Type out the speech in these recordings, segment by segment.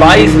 22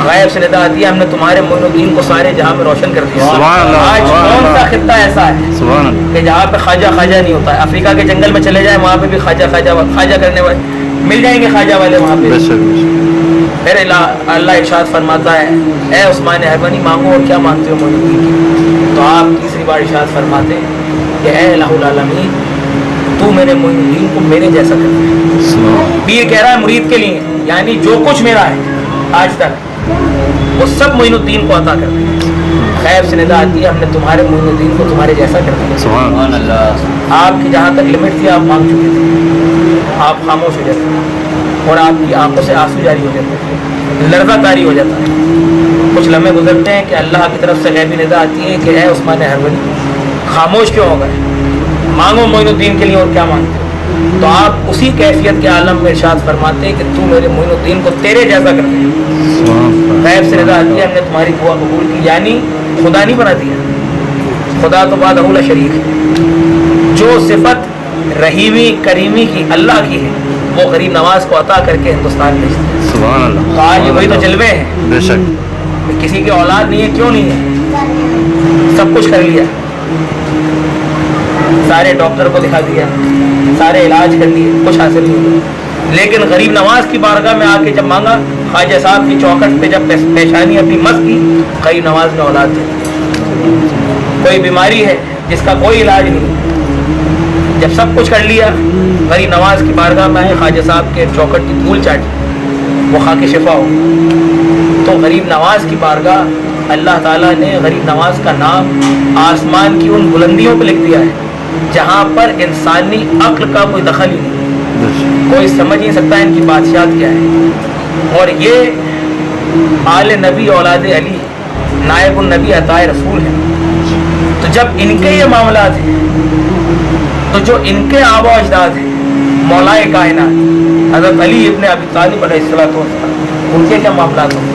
غیب سے ندا آتی ہے ہم نے تمہارے معین الدین کو سارے جہاں میں روشن کر دیا. آج کون سا خطہ ایسا ہے کہ جہاں پہ خواجہ خواجہ نہیں ہوتا ہے؟ افریقہ کے جنگل میں چلے جائیں وہاں پہ بھی خواجہ خواجہ کرنے والے مل جائیں گے, خواجہ والے وہاں پہ. پھر اللہ ارشاد فرماتا ہے اے عثمان حربنی مانگو اور کیا مانگتے ہو معین الدین کی. تو آپ تیسری بار ارشاد فرماتے ہیں کہ اے الہ العالمین تو میرے معین الدین کو میرے جیسا کر دے. پیر کہہ رہا ہے مرید کے لیے, یعنی جو کچھ میرا ہے آج تک وہ سب معین الدین کو عطا کر دیں. غیب سے ندا آتی ہے ہم نے تمہارے معین الدین کو تمہارے جیسا کر دیا. سبحان اللہ. آپ کی جہاں تک لمٹ تھی آپ مانگ چکے تھے, آپ خاموش ہو جاتے ہیں اور آپ کی آنکھوں سے آنسو جاری ہو جاتے ہیں, لرزہ طاری ہو جاتا ہے. کچھ لمحے گزرتے ہیں کہ اللہ کی طرف سے غیبی ندا آتی ہے کہ اے عثمان حربنی خاموش کیوں ہو گئے, مانگو معین الدین کے لیے اور کیا مانگتے. تو آپ اسی کیفیت کے عالم میں ارشاد فرماتے ہیں کہ تو میرے معین الدین کو تیرے جیسا کر دے. غیب سے ندا آتی ہے ہم نے تمہاری دعا قبول کی, یعنی خدا نہیں بنا دیا, خدا تو بعد اولا شریک ہے. جو صفت رحیمی کریمی کی اللہ کی ہے وہ غریب نواز کو عطا کر کے ہندوستان بھیجتے ہیں. تو آج وہی تو جلوے ہیں. بے شک کسی کی اولاد نہیں ہے, کیوں نہیں ہے؟ سب کچھ کر لیا, سارے ڈاکٹر کو دکھا دیا, سارے علاج کر لیے, کچھ حاصل نہیں ہوا. لیکن غریب نواز کی بارگاہ میں آ کے جب مانگا, خواجہ صاحب کی چوکھٹ پہ جب پیشانی اپنی مس کی, غریب نواز نے اولاد دی. کوئی بیماری ہے جس کا کوئی علاج نہیں, جب سب کچھ کر لیا غریب نواز کی بارگاہ میں آئے, خواجہ صاحب کے چوکھٹ کی دھول چاٹی, وہ خاک شفا ہو. تو غریب نواز کی بارگاہ اللہ تعالیٰ نے غریب نواز کا نام آسمان کی ان بلندیوں پہ لکھ دیا ہے جہاں پر انسانی عقل کا کوئی دخل ہی نہیں, کوئی سمجھ نہیں سکتا ان کی بادشاہت کیا ہے. اور یہ آل نبی اولاد علی نائب النبی عطائے رسول ہیں. تو جب ان کے یہ معاملات ہیں تو جو ان کے آبا و اجداد ہیں مولائے کائنات حضرت علی ابن ابی طالب علیہ السلام, ان کے کیا معاملات ہوں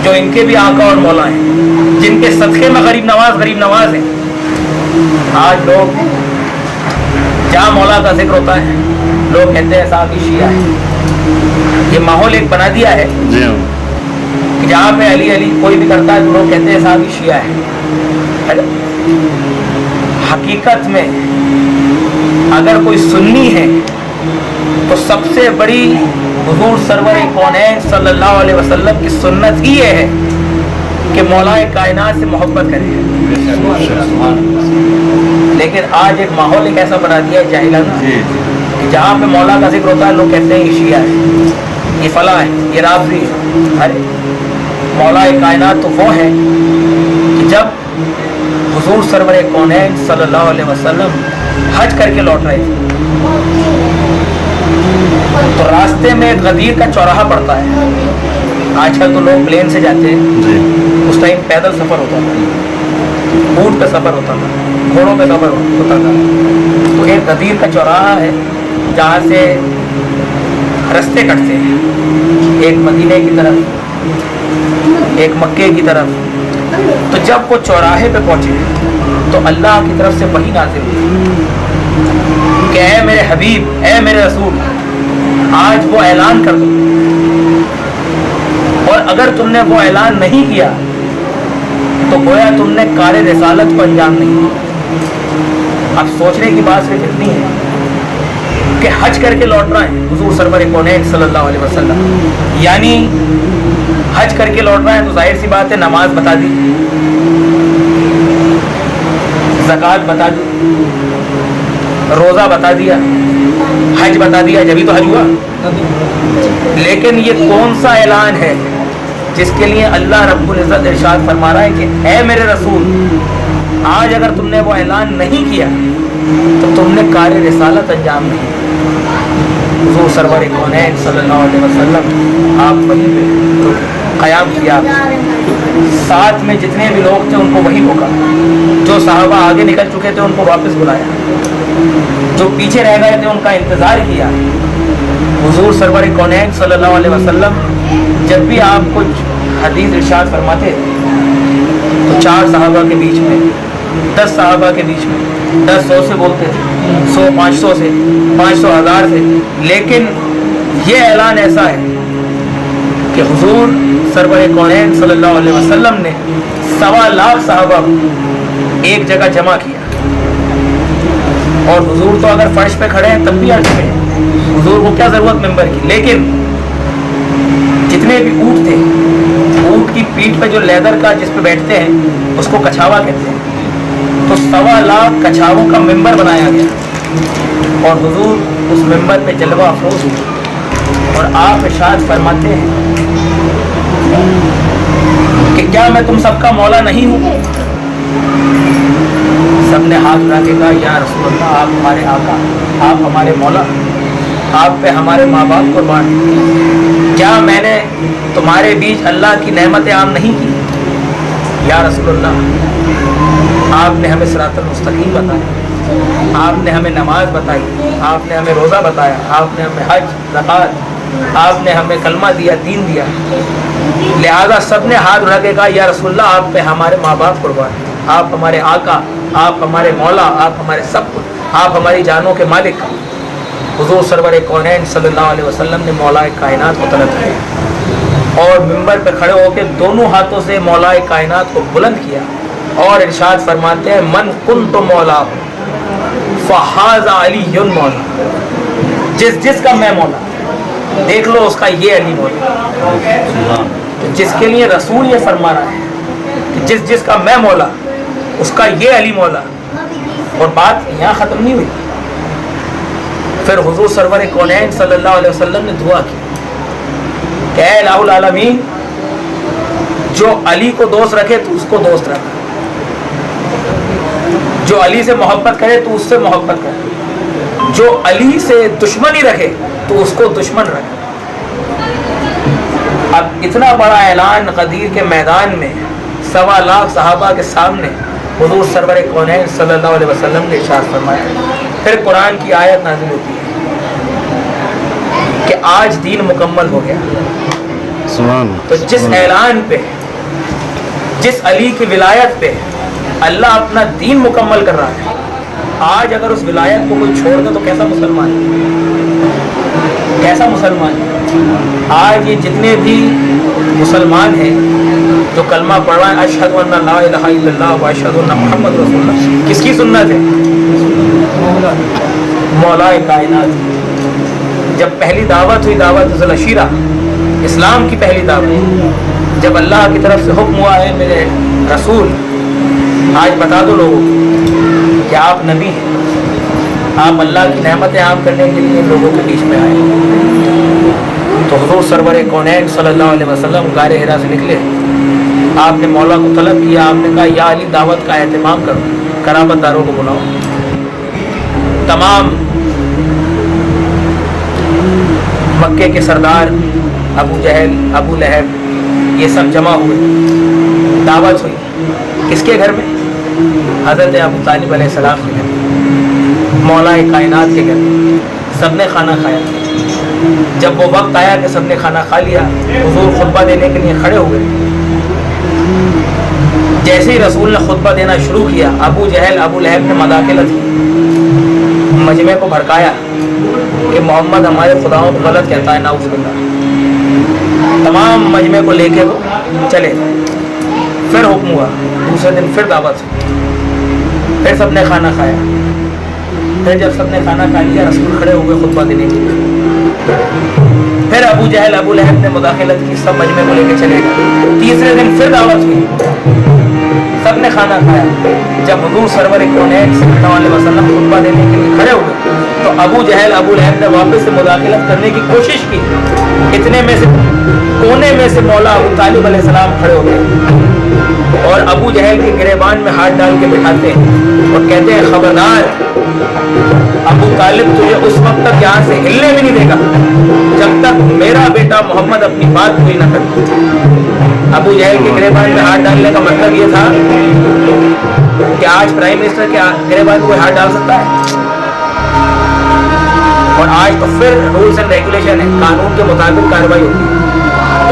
جو ان کے بھی آقا اور مولا ہیں, جن کے صدقے میں غریب نواز ہیں. آج لوگ جہاں مولا کا ذکر ہوتا ہے لوگ کہتے ہیں صاحب یہ شیعہ ہے. یہ ماحول ایک بنا دیا ہے کہ جہاں پہ علی علی کوئی بھی کرتا ہے تو لوگ کہتے ہیں صاحب یہ شیعہ ہے. حقیقت میں اگر کوئی سنی ہے تو سب سے بڑی حضور سرور کونین صلی اللہ علیہ وسلم کی سنت ہی یہ ہے کہ مولا کائنات سے محبت کرے. لیکن آج ایک ماحول ایک ایسا بنا دیا ہے جاہلانہ کہ جہاں پہ مولا کا ذکر ہوتا ہے لوگ کہتے ہیں یہ شیعہ ہے, یہ فلاں ہے, یہ رافضی ہے. ارے مولا کائنات تو وہ ہے کہ جب حضور سرور کونین صلی اللہ علیہ وسلم حج کر کے لوٹ رہے تھے تو راستے میں ایک غدیر کا چوراہا پڑتا ہے. آج کل تو لوگ پلین سے جاتے ہیں, اس ٹائم پیدل سفر ہوتا تھا, اونٹ پہ سفر ہوتا تھا, گھوڑوں پہ سفر ہوتا تھا. تو ایک غدیر کا چوراہا ہے جہاں سے رستے کٹتے ہیں, ایک مدینے کی طرف ایک مکے کی طرف. تو جب وہ چوراہے پہ پہنچے تو اللہ کی طرف سے وحی نازل ہوئی کہ اے میرے حبیب, اے میرے رسول, آج وہ اعلان کر دو, اور اگر تم نے وہ اعلان نہیں کیا تو گویا تم نے کار رسالت کو انجام نہیں دیا. اب سوچنے کی بات صرف اتنی ہے کہ حج کر کے لوٹ رہے ہیں حضور سرور کونین صلی اللہ علیہ وسلم, یعنی حج کر کے لوٹ رہے ہیں تو ظاہر سی بات ہے نماز بتا دی, زکوٰۃ بتا دی, روزہ بتا دیا, حج بتا دیا, جبھی تو حج ہوا. لیکن یہ کون سا اعلان ہے جس کے لیے اللہ رب العزت ارشاد فرما رہا ہے کہ اے میرے رسول, آج اگر تم نے وہ اعلان نہیں کیا تو تم نے کار رسالت انجام نہیں دیا. حضور سرور کونین صلی اللہ علیہ وسلم آپ وہیں پہ قیام کیا, ساتھ میں جتنے بھی لوگ تھے ان کو وہی روکا, جو صحابہ آگے نکل چکے تھے ان کو واپس بلایا, جو پیچھے رہ گئے تھے ان کا انتظار کیا. حضور سرور کونین صلی اللہ علیہ وسلم جب بھی آپ کچھ حدیث ارشاد فرماتے تو 4 صحابہ کے بیچ میں, 10 صحابہ کے بیچ میں, 10 100 سے بولتے تھے, 100 500 سے, 500 1000 سے. لیکن یہ اعلان ایسا ہے کہ حضور سرور کونین صلی اللہ علیہ وسلم نے 1.25 لاکھ صحابہ ایک جگہ جمع کیا، اور حضور تو اگر فرش پہ کھڑے ہیں تب بھی عرش میں، حضور کو کیا ضرورت ممبر کی، لیکن جتنے بھی اونٹ تھے، اونٹ کی پیٹھ پہ جو لیدر کا جس پہ بیٹھتے ہیں اس کو کچھاوا کہتے ہیں، تو 1.25 لاکھ کچھاووں کا ممبر بنایا گیا، اور حضور اس ممبر پہ جلوہ افروز ہوئے، اور آپ ارشاد فرماتے ہیں کہ کیا میں تم سب کا مولا نہیں ہوں؟ سب نے ہاتھ اٹھا کے کہا یا رسول اللہ، آپ ہمارے آقا، آپ ہمارے مولا، آپ پہ ہمارے ماں باپ قربان، کیا میں نے تمہارے بیچ اللہ کی نعمت عام نہیں کی؟ یا رسول اللہ، آپ نے ہمیں صراط المستقیم بتایا، آپ نے ہمیں نماز بتائی، آپ نے ہمیں روزہ بتایا، آپ نے ہمیں حج زکوٰۃ، آپ نے ہمیں کلمہ دیا، دین دیا، لہذا سب نے ہاتھ اٹھا کے کہا یا رسول اللہ، آپ پہ ہمارے ماں باپ قربان، آپ ہمارے آقا، آپ ہمارے مولا، آپ ہمارے سب کچھ، آپ ہماری جانوں کے مالک۔ حضور سرور کونین صلی اللہ علیہ وسلم نے مولا کائنات کو طلب کیا، اور ممبر پہ کھڑے ہو کے دونوں ہاتھوں سے مولا کائنات کو بلند کیا، اور ارشاد فرماتے ہیں من کنت مولا فہذا علی مولا، جس کا میں مولا، دیکھ لو اس کا یہ علی مولا، جس کے لیے رسول یہ فرما رہا ہے کہ جس کا میں مولا اس کا یہ علی مولا، اور بات یہاں ختم نہیں ہوئی۔ پھر حضور سرور کونین صلی اللہ علیہ وسلم نے دعا کی کہ اے الہ العالمین، جو علی کو دوست رکھے تو اس کو دوست رکھ، جو علی سے محبت کرے تو اس سے محبت کرے، جو علی سے دشمنی رکھے تو اس کو دشمن رکھے۔ اب اتنا بڑا اعلان غدیر کے میدان میں 1.25 لاکھ صحابہ کے سامنے حضور سرور کونین صلی اللہ علیہ وسلم نے ارشاد فرمایا۔ پھر قرآن کی آیت نازل ہوتی ہے کہ آج دین مکمل ہو گیا۔ تو جس اعلان پہ، جس علی کی ولایت پہ اللہ اپنا دین مکمل کر رہا ہے، آج اگر اس ولایت کو کوئی چھوڑ دے تو کیسا مسلمان ہے؟ کیسا مسلمان ہے؟ آج یہ جتنے بھی مسلمان ہیں جو کلمہ پڑھ رہا ہے اشہد ان لا الہ الا اللہ و اشہد ان محمد رسول اللہ، کس کی سنت ہے؟ مولا کائنات۔ جب پہلی دعوت ہوئی، دعوت ذی العشیرہ، اسلام کی پہلی دعوت، جب اللہ کی طرف سے حکم ہوا ہے میرے رسول آج بتا دو لوگوں کہ آپ نبی ہیں، آپ اللہ کی نعمتیں عام کرنے کے لیے لوگوں کے بیچ میں آئے، تو حضور سرور کونین صلی اللہ علیہ وسلم غار حرا سے نکلے، آپ نے مولا کو طلب کیا، آپ نے کہا یا علی دعوت کا اہتمام کرو، قرابت داروں کو بلاؤ۔ تمام مکے کے سردار ابو جہل، ابو لہب، یہ سب جمع ہوئے، دعوت ہوئی، کس کے گھر میں؟ حضرت ابو طالب علیہ السلام کے گھر، مولا کائنات کے گھر، سب نے کھانا کھایا۔ جب وہ وقت آیا کہ سب نے کھانا کھا لیا، حضور خطبہ دینے کے لیے کھڑے ہوئے، جیسے ہی رسول نے خطبہ دینا شروع کیا، ابو جہل، ابو لہب نے مداخلت کی، مجمع کو بھڑکایا کہ محمد ہمارے خداؤں کو غلط کہتا ہے، نعوذ باللہ۔ تمام مجمع کو لے کے وہ چلے۔ پھر حکم ہوا، دوسرے دن پھر دعوت ہوئی، پھر سب نے کھانا کھایا۔ پھر جب سب نے کھانا کھا لیا، رسول کھڑے ہوئے خطبہ دینے کے لیے، پھر ابو جہل، ابو لہب نے مداخلت کی، سب مجمع کو لے کے چلے گئے۔ تیسرے دن پھر دعوت ہوئی، سب نے کھانا کھایا۔ جب حضور سرور کونین صلی اللہ علیہ وسلم خطبہ دینے کے لیے کھڑے ہوئے تو ابو جہل، ابو لہب نے واپس سے مداخلت کرنے کی کوشش کی۔ اتنے میں سے کونے میں سے مولا ابو طالب علیہ السلام کھڑے ہو گئے اور ابو جہل کے گریبان میں ہاتھ ڈال کے بٹھاتے ہیں اور کہتے ہیں خبردار ابو طالب تجھے اس وقت تک یہاں سے ہلنے بھی نہیں دے گا جب تک میرا بیٹا محمد اپنی بات پوری نہ کرے۔ ابو جہل کے گریبان میں ہاتھ ڈالنے کا مطلب یہ تھا کہ آج پرائم منسٹر کے گریبان میں کوئی ہاتھ ڈال سکتا ہے، اور آج تو پھر رولز اینڈ ریگولیشن ہے، قانون کے مطابق کارروائی ہوتی ہے۔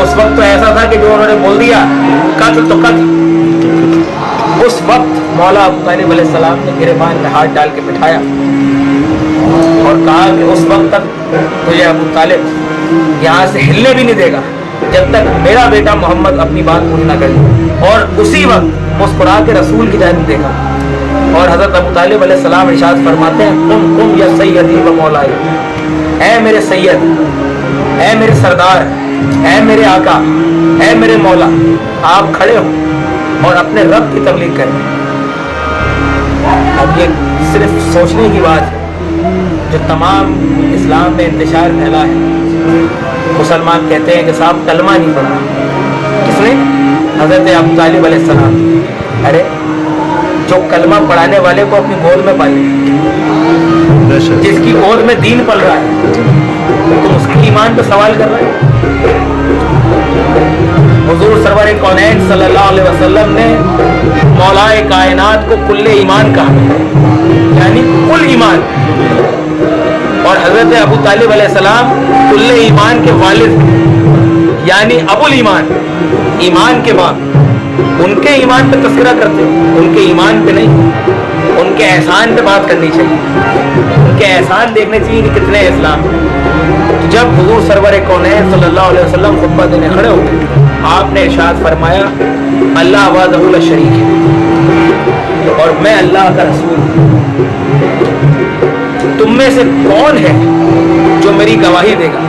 اس وقت تو ایسا تھا کہ جو انہوں نے بول دیا قتل تو قتل۔ اس وقت مولا ابو طالب علیہ السلام نے گریبان میں ہاتھ ڈال کے بٹھایا اور کہا کہ اس وقت تک تجھے ابو طالب یہاں سے ہلنے بھی نہیں دے گا جب تک میرا بیٹا محمد اپنی بات پوری نہ کرے. اور اسی وقت مسکرا کے رسول کی جانب دیکھا اور حضرت ابو طالب علیہ السلام ارشاد فرماتے ہیں قم قم یا سیدی و مولائی، اے میرے سید، اے میرے سردار، اے میرے آقا، اے میرے مولا، آپ کھڑے ہو اور اپنے رب کی تبلیغ کریں. اب یہ صرف سوچنے کی بات ہے جو تمام اسلام میں انتشار پھیلا ہے. مسلمان کہتے ہیں کہ صاحب کلمہ نہیں پڑھا. کس نے؟ حضرت ابو طالب علیہ السلام. ارے جو کلمہ پڑھانے والے کو اپنی گود میں پالے، جس کی گود میں دین پل رہا ہے، تم اس کے ایمان پہ سوال کر رہے ہیں. حضور سرور کونین صلی اللہ علیہ وسلم نے مولائے کائنات کو کل ایمان کہا، یعنی کل ایمان. اور حضرت ابو طالب علیہ السلام کل ایمان کے والد یعنی ابو الایمان، ایمان کے باپ. ان کے ایمان پہ تذکرہ کرتے ہو، ان کے ایمان پہ نہیں. ان کے احسان پہ بات کرنی چاہیے، ان کے احسان دیکھنے چاہیے کہ کتنے اسلام. جب حضور سرور کونین صلی اللہ علیہ وسلم خطبہ دینے کھڑے ہوئے، آپ نے ارشاد فرمایا اللہ وحدہ لا شریک ہے اور میں اللہ کا رسول ہوں. تم میں سے کون ہے جو میری گواہی دے گا؟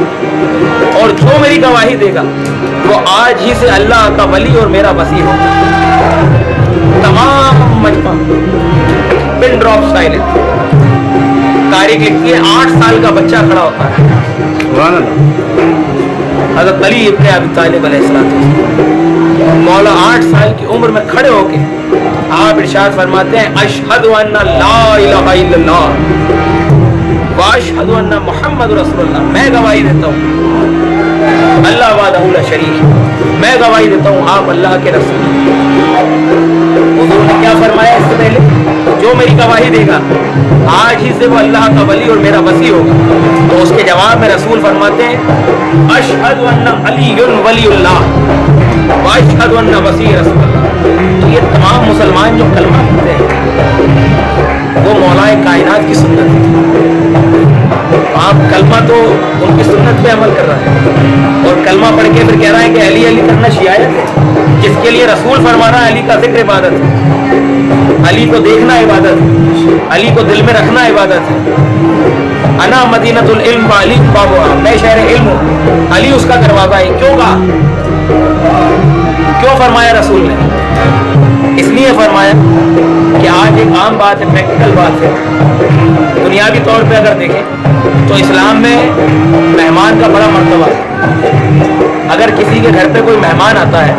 اور جو میری گواہی دے گا وہ آج ہی سے اللہ کا ولی اور میرا وصی ہو. تمام مجمع پن ڈراپ سائلنس. تاریخ لکھتی ہے 8 سال کا بچہ کھڑا ہوتا ہے. حضرت علی ابن ابی طالب علیہ السلام مولا 8 سال کی عمر میں کھڑے ہو کے آپ ارشاد فرماتے ہیں اشہد ان لا الہ الا اللہ واشہد ان محمد رسول اللہ. میں گواہی دیتا ہوں اللہ وحدہ لا شریک، میں گواہی دیتا ہوں آپ اللہ کے رسول. حضور نے کیا فرمایا اس سے پہلے؟ جو میری گواہی دے گا آج ہی سے وہ اللہ کا ولی اور میرا وصی ہوگا. تو اس کے جواب میں رسول فرماتے ہیں اشہد ان علی ولی اللہ واشہد ان وصی رسول اللہ. تو یہ تمام مسلمان جو کلمہ پڑھتے ہیں وہ مولائے کائنات کی سنت ہے. آپ کلمہ تو ان کی سنت پہ عمل کر رہا ہے اور کلمہ پڑھ کے پھر کہہ رہا ہے کہ علی علی کرنا شیعت ہے، جس کے لیے رسول فرما رہا ہے علی کا ذکر عبادت ہے، علی کو دیکھنا عبادت ہے، علی کو دل میں رکھنا عبادت ہے. انا مدینۃ العلم علی بابا، میں شہر علم ہوں، علی اس کا دروازہ ہے. کیوں کہا؟ کیوں فرمایا رسول نے؟ اس لیے فرمایا کہ آج ایک عام بات ہے، پریکٹیکل بات ہے. دنیاوی طور پہ اگر دیکھیں تو اسلام میں مہمان کا بڑا مرتبہ ہے. اگر کسی کے گھر پہ کوئی مہمان آتا ہے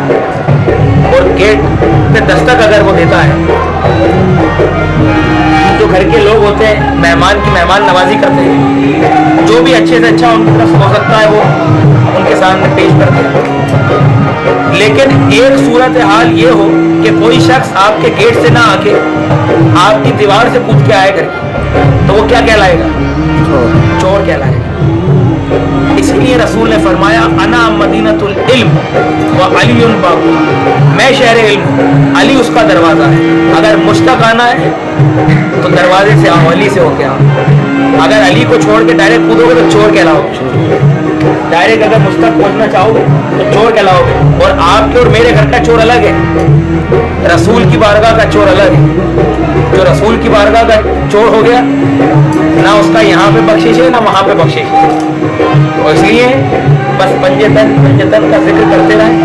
اور گیٹ پہ دستک اگر وہ دیتا ہے، جو گھر کے لوگ ہوتے ہیں مہمان کی مہمان نوازی کرتے ہیں، جو بھی اچھے سے اچھا ان کی طرف ہو سکتا ہے وہ ان کے سامنے پیش کرتے ہیں. لیکن ایک صورت حال یہ ہو کہ کوئی شخص آپ کے گیٹ سے نہ آ کے آپ کی دیوار سے کود کے آئے گھر کی، تو وہ کیا کہلائے گا؟ چور کہلائے گا. اس لیے رسول نے فرمایا انا مدینۃ العلم و علی بابو، میں شہر علم ہوں، علی اس کا دروازہ ہے. اگر مشتاق آنا ہے تو دروازے سے آؤ، علی سے ہو کے آؤ. اگر علی کو چھوڑ کے ڈائریکٹ کودو گے تو چور کہلاؤ گے. ڈائریکٹ اگر مشتاق پہنچنا چاہو گے تو چور کہلاؤ گے. اور آپ کے اور میرے گھر کا چور الگ ہے، رسول کی بارگاہ کا چور الگ ہے. جو رسول کی بارگاہ کا چور ہو گیا نہ اس کا یہاں پہ بخشش ہے نہ وہاں پہ بخشش ہے. اور اس لیے بس پنجے تن کا ذکر کرتے رہیں،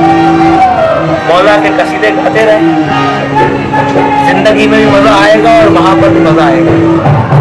مولا کے قصیدے گاتے رہیں، زندگی میں بھی مزہ آئے گا اور وہاں پر بھی مزہ آئے گا.